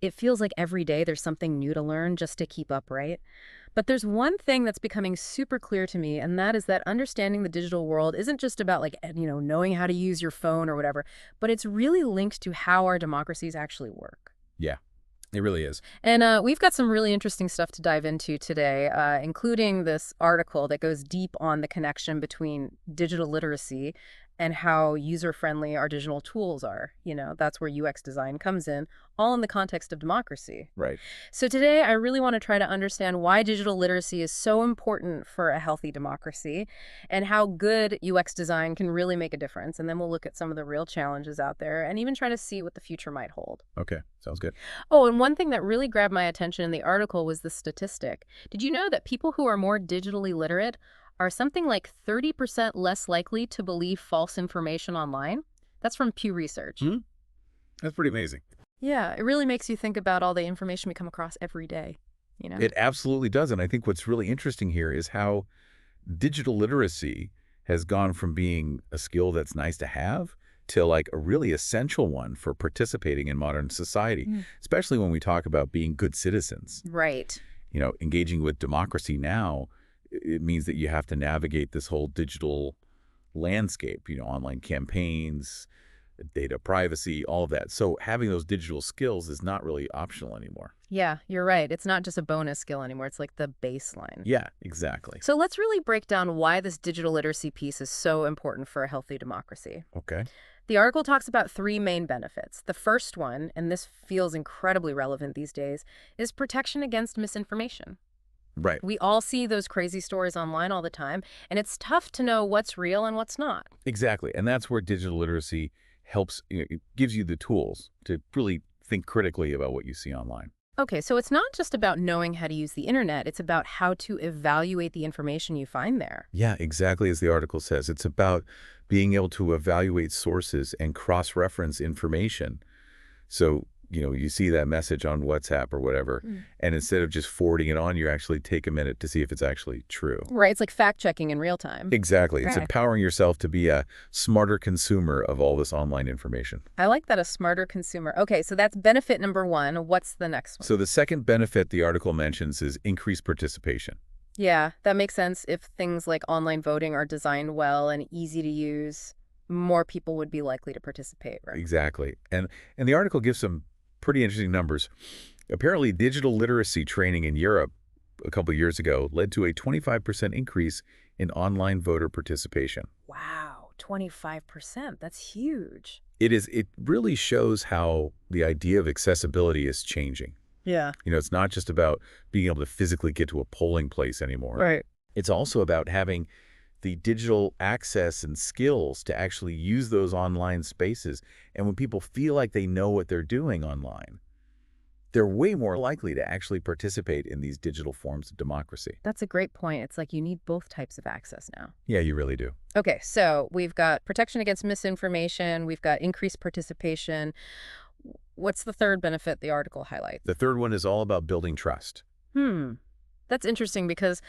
It feels like every day there's something new to learn just to keep up, right? But there's one thing that's becoming super clear to me, and that is that understanding the digital world isn't just about knowing how to use your phone or whatever, but it's really linked to how our democracies actually work. Yeah, it really is. And we've got some really interesting stuff to dive into today, including this article that goes deep on the connection between digital literacy and how user-friendly our digital tools are. That's where UX design comes in, all in the context of democracy. Right. So today, I really want to try to understand why digital literacy is so important for a healthy democracy and how good UX design can really make a difference. And then we'll look at some of the real challenges out there and even try to see what the future might hold. Okay, sounds good. Oh, and one thing that really grabbed my attention in the article was the statistic. Did you know that people who are more digitally literate are something like 30% less likely to believe false information online? That's from Pew Research. Hmm? That's pretty amazing. Yeah, it really makes you think about all the information we come across every day. It absolutely does. And I think what's really interesting here is how digital literacy has gone from being a skill that's nice to have to like a really essential one for participating in modern society, Mm. especially when we talk about being good citizens. Right. Engaging with democracy now, it means that you have to navigate this whole digital landscape, online campaigns, data privacy, all of that. So having those digital skills is not really optional anymore. Yeah, you're right. It's not just a bonus skill anymore. It's like the baseline. Yeah, exactly. So let's really break down why this digital literacy piece is so important for a healthy democracy. Okay. The article talks about three main benefits. The first one, and this feels incredibly relevant these days, is protection against misinformation. Right. We all see those crazy stories online all the time, and it's tough to know what's real and what's not. Exactly. And that's where digital literacy helps, it gives you the tools to really think critically about what you see online. Okay, so it's not just about knowing how to use the internet, it's about how to evaluate the information you find there. Yeah, exactly as the article says. It's about being able to evaluate sources and cross-reference information. So, you see that message on WhatsApp or whatever, Mm. and instead of just forwarding it on, you actually take a minute to see if it's actually true. Right, it's like fact-checking in real time. Exactly. It's Right. empowering yourself to be a smarter consumer of all this online information. I like that, a smarter consumer. Okay, so that's benefit number one. What's the next one? So the second benefit the article mentions is increased participation. Yeah, that makes sense. If things like online voting are designed well and easy to use, more people would be likely to participate, right? Exactly. And the article gives some pretty interesting numbers. Apparently, digital literacy training in Europe a couple of years ago led to a 25% increase in online voter participation. Wow, 25%. That's huge. It really shows how the idea of accessibility is changing. Yeah. It's not just about being able to physically get to a polling place anymore. Right. It's also about having the digital access and skills to actually use those online spaces. And when people feel like they know what they're doing online, they're way more likely to actually participate in these digital forms of democracy. That's a great point. It's like you need both types of access now. Yeah, you really do. Okay, so we've got protection against misinformation, we've got increased participation. What's the third benefit the article highlights? The third one is all about building trust. That's interesting because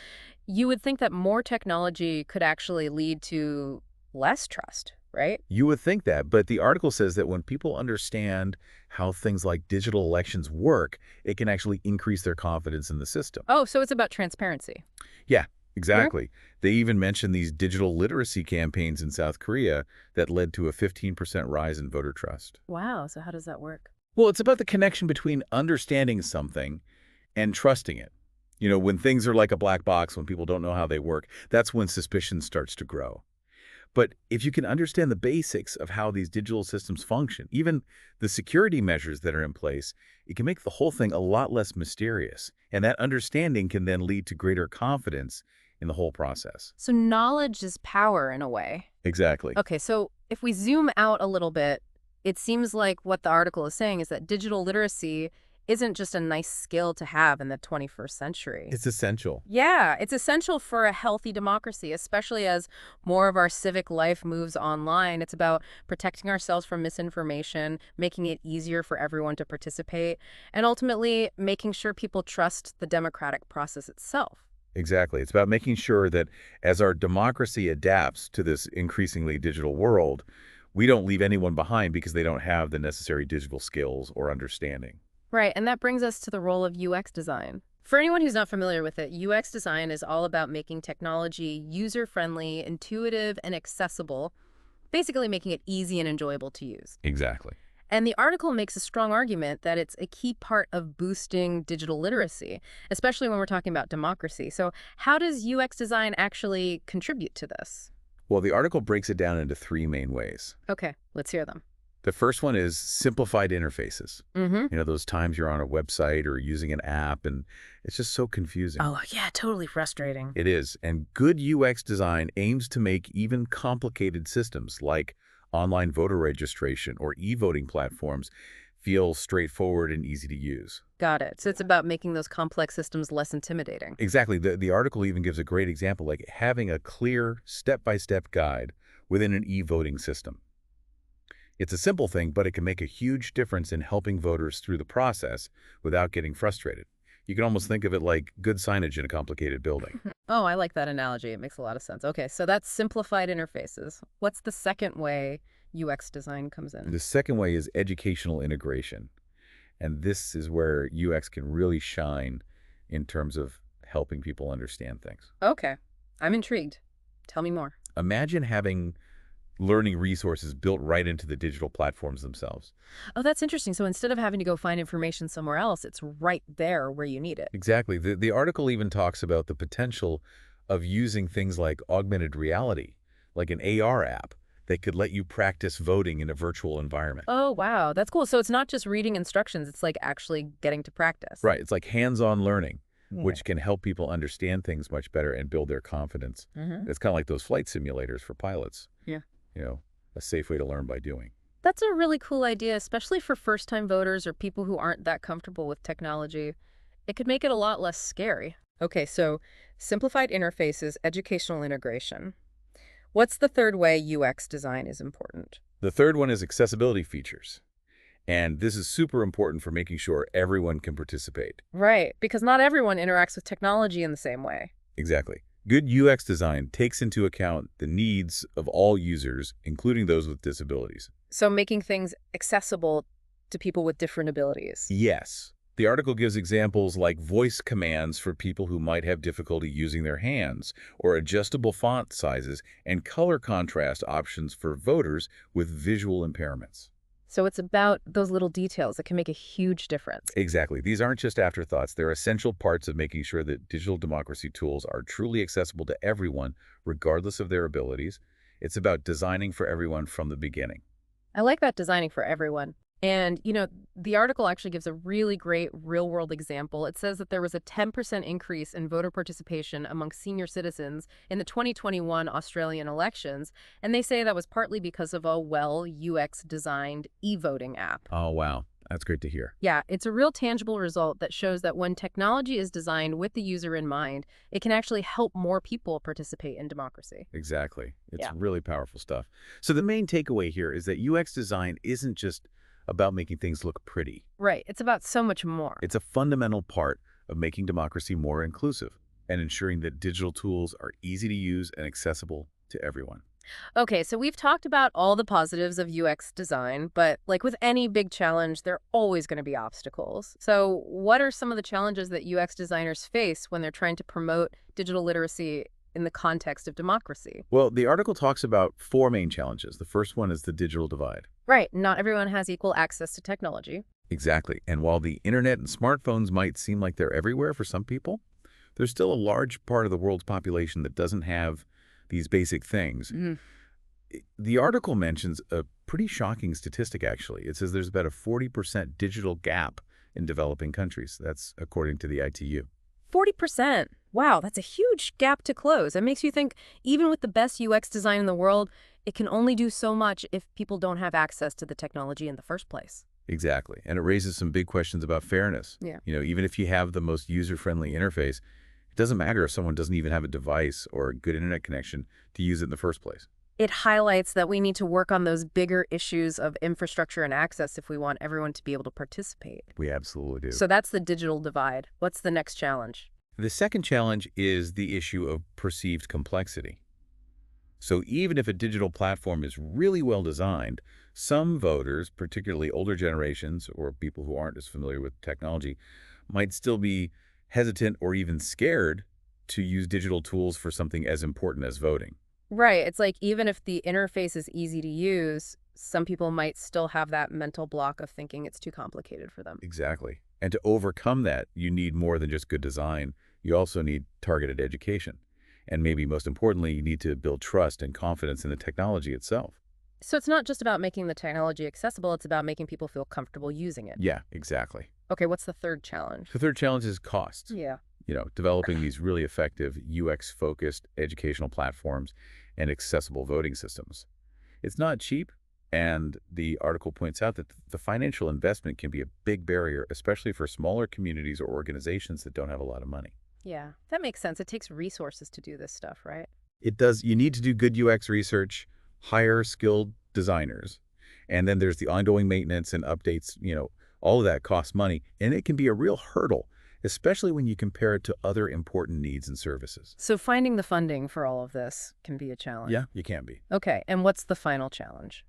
you would think that more technology could actually lead to less trust, right? You would think that, but the article says that when people understand how things like digital elections work, it can actually increase their confidence in the system. Oh, so it's about transparency. Yeah, exactly. They even mentioned these digital literacy campaigns in South Korea that led to a 15% rise in voter trust. Wow, so how does that work? Well, it's about the connection between understanding something and trusting it. When things are like a black box, when people don't know how they work, that's when suspicion starts to grow. But if you can understand the basics of how these digital systems function, even the security measures that are in place, it can make the whole thing a lot less mysterious. And that understanding can then lead to greater confidence in the whole process. So knowledge is power in a way. Exactly. Okay, so if we zoom out a little bit, it seems like what the article is saying is that digital literacy isn't just a nice skill to have in the 21st century. It's essential. Yeah, it's essential for a healthy democracy, especially as more of our civic life moves online. It's about protecting ourselves from misinformation, making it easier for everyone to participate, and ultimately making sure people trust the democratic process itself. Exactly. It's about making sure that as our democracy adapts to this increasingly digital world, we don't leave anyone behind because they don't have the necessary digital skills or understanding. Right, and that brings us to the role of UX design. For anyone who's not familiar with it, UX design is all about making technology user-friendly, intuitive, and accessible, basically making it easy and enjoyable to use. Exactly. And the article makes a strong argument that it's a key part of boosting digital literacy, especially when we're talking about democracy. So how does UX design actually contribute to this? Well, the article breaks it down into three main ways. Okay, let's hear them. The first one is simplified interfaces. Mm-hmm. Those times you're on a website or using an app and it's just so confusing. Oh, yeah, totally frustrating. It is. And good UX design aims to make even complicated systems like online voter registration or e-voting platforms feel straightforward and easy to use. Got it. So it's about making those complex systems less intimidating. Exactly. The article even gives a great example, like having a clear step-by-step guide within an e-voting system. It's a simple thing, but it can make a huge difference in helping voters through the process without getting frustrated. You can almost think of it like good signage in a complicated building. Oh, I like that analogy. It makes a lot of sense. Okay, so that's simplified interfaces. What's the second way UX design comes in? The second way is educational integration. And this is where UX can really shine in terms of helping people understand things. Okay, I'm intrigued. Tell me more. Imagine having learning resources built right into the digital platforms themselves. Oh, that's interesting. So instead of having to go find information somewhere else, it's right there where you need it. Exactly. The article even talks about the potential of using things like augmented reality, like an AR app that could let you practice voting in a virtual environment. Oh, wow. That's cool. So it's not just reading instructions. It's like actually getting to practice. Right. It's like hands-on learning, Yeah. which can help people understand things much better and build their confidence. Mm-hmm. It's kind of like those flight simulators for pilots. Yeah. A safe way to learn by doing. That's a really cool idea, especially for first-time voters or people who aren't that comfortable with technology. It could make it a lot less scary. Okay, so simplified interfaces, educational integration. What's the third way UX design is important? The third one is accessibility features. And this is super important for making sure everyone can participate. Right, because not everyone interacts with technology in the same way. Exactly. Good UX design takes into account the needs of all users, including those with disabilities. So making things accessible to people with different abilities. Yes. The article gives examples like voice commands for people who might have difficulty using their hands, or adjustable font sizes and color contrast options for voters with visual impairments. So it's about those little details that can make a huge difference. Exactly. These aren't just afterthoughts. They're essential parts of making sure that digital democracy tools are truly accessible to everyone, regardless of their abilities. It's about designing for everyone from the beginning. I like that designing for everyone. And, the article actually gives a really great real-world example. It says that there was a 10% increase in voter participation among senior citizens in the 2021 Australian elections, and they say that was partly because of a UX-designed e-voting app. Oh, wow. That's great to hear. Yeah, it's a real tangible result that shows that when technology is designed with the user in mind, it can actually help more people participate in democracy. Exactly. It's Yeah. really powerful stuff. So the main takeaway here is that UX design isn't just about making things look pretty. Right, it's about so much more. It's a fundamental part of making democracy more inclusive and ensuring that digital tools are easy to use and accessible to everyone. Okay, so we've talked about all the positives of UX design, but like with any big challenge, there are always going to be obstacles. So what are some of the challenges that UX designers face when they're trying to promote digital literacy in the context of democracy? Well, the article talks about four main challenges. The first one is the digital divide. Right, not everyone has equal access to technology. Exactly. And while the internet and smartphones might seem like they're everywhere for some people, there's still a large part of the world's population that doesn't have these basic things. The article mentions a pretty shocking statistic, actually. It says there's about a 40% digital gap in developing countries. That's according to the ITU. 40%. Wow, that's a huge gap to close. It makes you think even with the best UX design in the world, it can only do so much if people don't have access to the technology in the first place. Exactly. And it raises some big questions about fairness. Yeah. Even if you have the most user-friendly interface, it doesn't matter if someone doesn't even have a device or a good internet connection to use it in the first place. It highlights that we need to work on those bigger issues of infrastructure and access if we want everyone to be able to participate. We absolutely do. So that's the digital divide. What's the next challenge? The second challenge is the issue of perceived complexity. So even if a digital platform is really well designed, some voters, particularly older generations or people who aren't as familiar with technology, might still be hesitant or even scared to use digital tools for something as important as voting. Right. It's like even if the interface is easy to use, some people might still have that mental block of thinking it's too complicated for them. Exactly. And to overcome that, you need more than just good design. You also need targeted education. And maybe most importantly, you need to build trust and confidence in the technology itself. So it's not just about making the technology accessible, it's about making people feel comfortable using it. Yeah, exactly. Okay, what's the third challenge? The third challenge is cost. Yeah. Developing these really effective UX-focused educational platforms and accessible voting systems. It's not cheap, and the article points out that the financial investment can be a big barrier, especially for smaller communities or organizations that don't have a lot of money. Yeah, that makes sense. It takes resources to do this stuff, right? It does. You need to do good UX research, hire skilled designers, and then there's the ongoing maintenance and updates. All of that costs money, and it can be a real hurdle, especially when you compare it to other important needs and services. So finding the funding for all of this can be a challenge. Yeah, you can be. Okay, and what's the final challenge?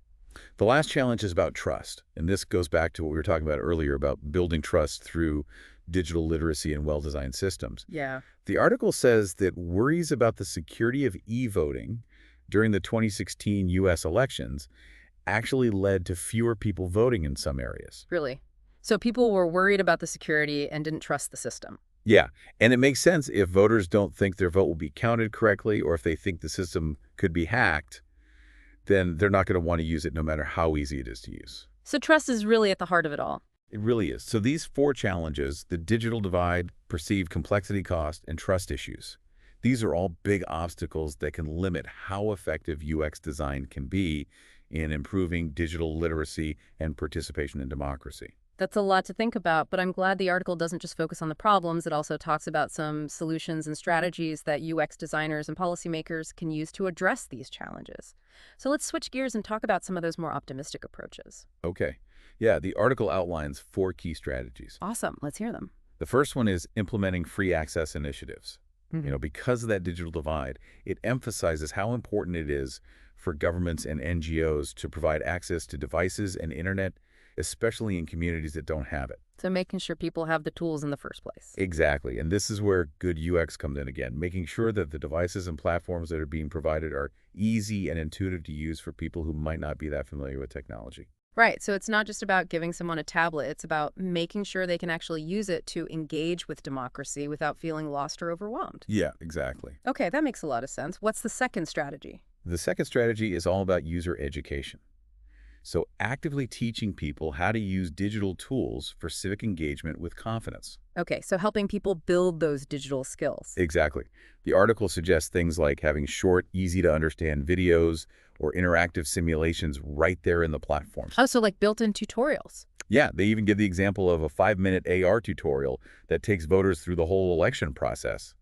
The last challenge is about trust, and this goes back to what we were talking about earlier about building trust through digital literacy and well-designed systems. Yeah. The article says that worries about the security of e-voting during the 2016 U.S. elections actually led to fewer people voting in some areas. Really? So people were worried about the security and didn't trust the system. Yeah, and it makes sense if voters don't think their vote will be counted correctly or if they think the system could be hacked, then they're not going to want to use it no matter how easy it is to use. So trust is really at the heart of it all. It really is. So these four challenges, the digital divide, perceived complexity cost, and trust issues, these are all big obstacles that can limit how effective UX design can be in improving digital literacy and participation in democracy. That's a lot to think about, but I'm glad the article doesn't just focus on the problems. It also talks about some solutions and strategies that UX designers and policymakers can use to address these challenges. So let's switch gears and talk about some of those more optimistic approaches. Okay. Yeah, the article outlines four key strategies. Awesome. Let's hear them. The first one is implementing free access initiatives. Because of that digital divide, it emphasizes how important it is for governments and NGOs to provide access to devices and internet, especially in communities that don't have it. So making sure people have the tools in the first place. Exactly. And this is where good UX comes in again, making sure that the devices and platforms that are being provided are easy and intuitive to use for people who might not be that familiar with technology. Right. So it's not just about giving someone a tablet. It's about making sure they can actually use it to engage with democracy without feeling lost or overwhelmed. Yeah, exactly. Okay, that makes a lot of sense. What's the second strategy? The second strategy is all about user education. So actively teaching people how to use digital tools for civic engagement with confidence. Okay, so helping people build those digital skills. Exactly. The article suggests things like having short, easy-to-understand videos or interactive simulations right there in the platforms. Oh, so like built-in tutorials. Yeah, they even give the example of a 5-minute AR tutorial that takes voters through the whole election process.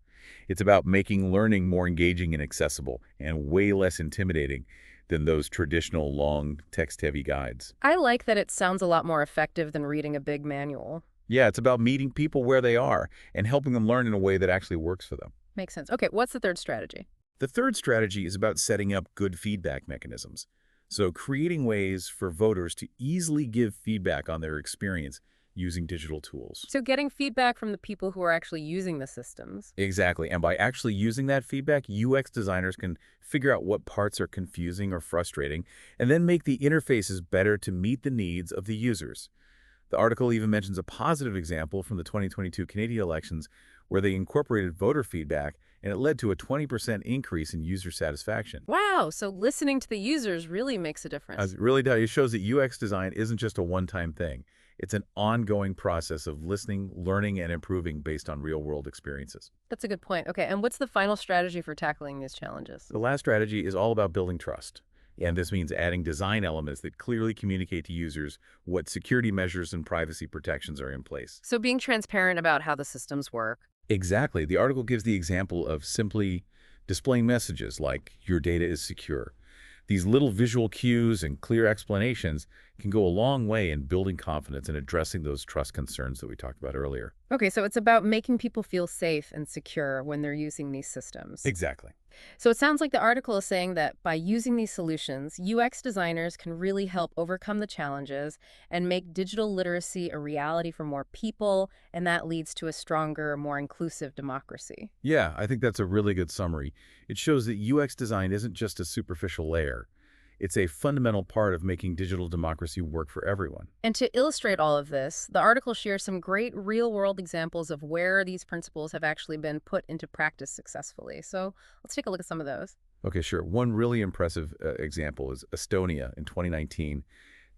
It's about making learning more engaging and accessible and way less intimidating than those traditional long text-heavy guides. I like that it sounds a lot more effective than reading a big manual. Yeah, it's about meeting people where they are and helping them learn in a way that actually works for them. Makes sense. Okay, what's the third strategy? The third strategy is about setting up good feedback mechanisms. So creating ways for voters to easily give feedback on their experience using digital tools. So getting feedback from the people who are actually using the systems. Exactly. And by actually using that feedback, UX designers can figure out what parts are confusing or frustrating and then make the interfaces better to meet the needs of the users. The article even mentions a positive example from the 2022 Canadian elections where they incorporated voter feedback and it led to a 20% increase in user satisfaction. Wow, so listening to the users really makes a difference. It really does. It shows that UX design isn't just a one-time thing. It's an ongoing process of listening, learning, and improving based on real-world experiences. That's a good point. Okay, and what's the final strategy for tackling these challenges? The last strategy is all about building trust. And this means adding design elements that clearly communicate to users what security measures and privacy protections are in place. So being transparent about how the systems work. Exactly. The article gives the example of simply displaying messages like, your data is secure. These little visual cues and clear explanations, can go a long way in building confidence and addressing those trust concerns that we talked about earlier. Okay, so it's about making people feel safe and secure when they're using these systems. Exactly. So it sounds like the article is saying that by using these solutions, UX designers can really help overcome the challenges and make digital literacy a reality for more people, and that leads to a stronger, more inclusive democracy. Yeah, I think that's a really good summary. It shows that UX design isn't just a superficial layer. It's a fundamental part of making digital democracy work for everyone. And to illustrate all of this, the article shares some great real-world examples of where these principles have actually been put into practice successfully. So let's take a look at some of those. Okay, sure. One really impressive example is Estonia in 2019.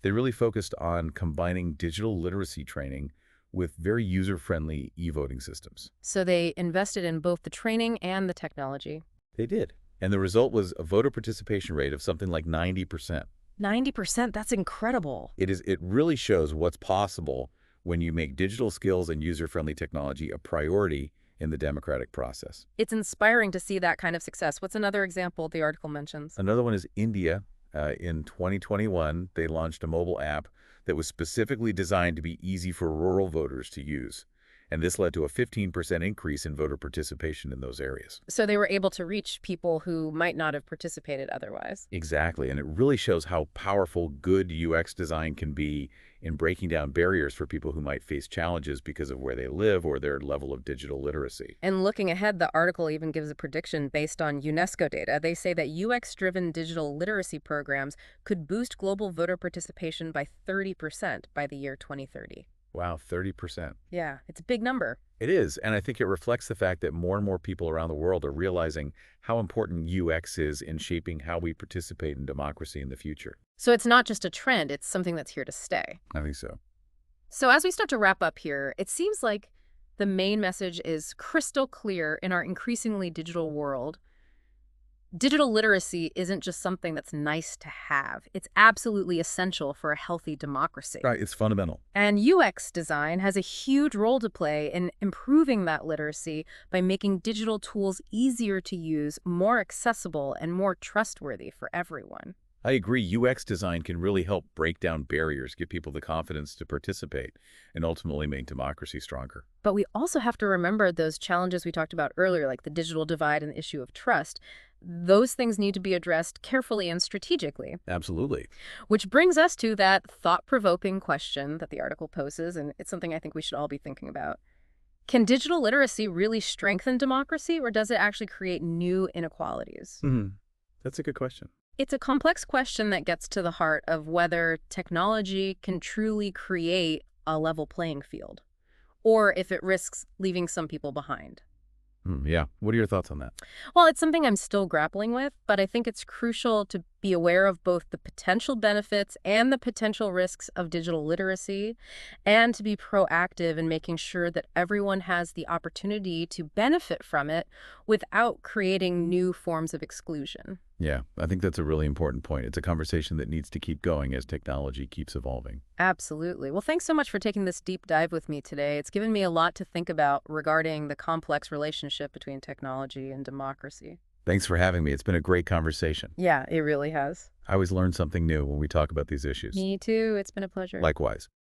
They really focused on combining digital literacy training with very user-friendly e-voting systems. So they invested in both the training and the technology. They did. And the result was a voter participation rate of something like 90%. 90%, that's incredible. It really shows what's possible when you make digital skills and user-friendly technology a priority in the democratic process. It's inspiring to see that kind of success. What's another example the article mentions? Another one is India. In 2021, they launched a mobile app that was specifically designed to be easy for rural voters to use. And this led to a 15% increase in voter participation in those areas. So they were able to reach people who might not have participated otherwise. Exactly, and it really shows how powerful good UX design can be in breaking down barriers for people who might face challenges because of where they live or their level of digital literacy. And looking ahead, the article even gives a prediction based on UNESCO data. They say that UX-driven digital literacy programs could boost global voter participation by 30% by the year 2030. Wow, 30%. Yeah, it's a big number. It is, and I think it reflects the fact that more and more people around the world are realizing how important UX is in shaping how we participate in democracy in the future. So it's not just a trend, it's something that's here to stay. I think so. So as we start to wrap up here, it seems like the main message is crystal clear in our increasingly digital world. Digital literacy isn't just something that's nice to have. It's absolutely essential for a healthy democracy. Right, it's fundamental. And UX design has a huge role to play in improving that literacy by making digital tools easier to use, more accessible, and more trustworthy for everyone. I agree. UX design can really help break down barriers, give people the confidence to participate, and ultimately make democracy stronger. But we also have to remember those challenges we talked about earlier, like the digital divide and the issue of trust. Those things need to be addressed carefully and strategically. Absolutely. Which brings us to that thought-provoking question that the article poses, and it's something I think we should all be thinking about. Can digital literacy really strengthen democracy, or does it actually create new inequalities? That's a good question. It's a complex question that gets to the heart of whether technology can truly create a level playing field, or if it risks leaving some people behind. Yeah. What are your thoughts on that? Well, it's something I'm still grappling with, but I think it's crucial to be aware of both the potential benefits and the potential risks of digital literacy, and to be proactive in making sure that everyone has the opportunity to benefit from it without creating new forms of exclusion. Yeah, I think that's a really important point. It's a conversation that needs to keep going as technology keeps evolving. Absolutely. Well, thanks so much for taking this deep dive with me today. It's given me a lot to think about regarding the complex relationship between technology and democracy. Thanks for having me. It's been a great conversation. Yeah, it really has. I always learn something new when we talk about these issues. Me too. It's been a pleasure. Likewise.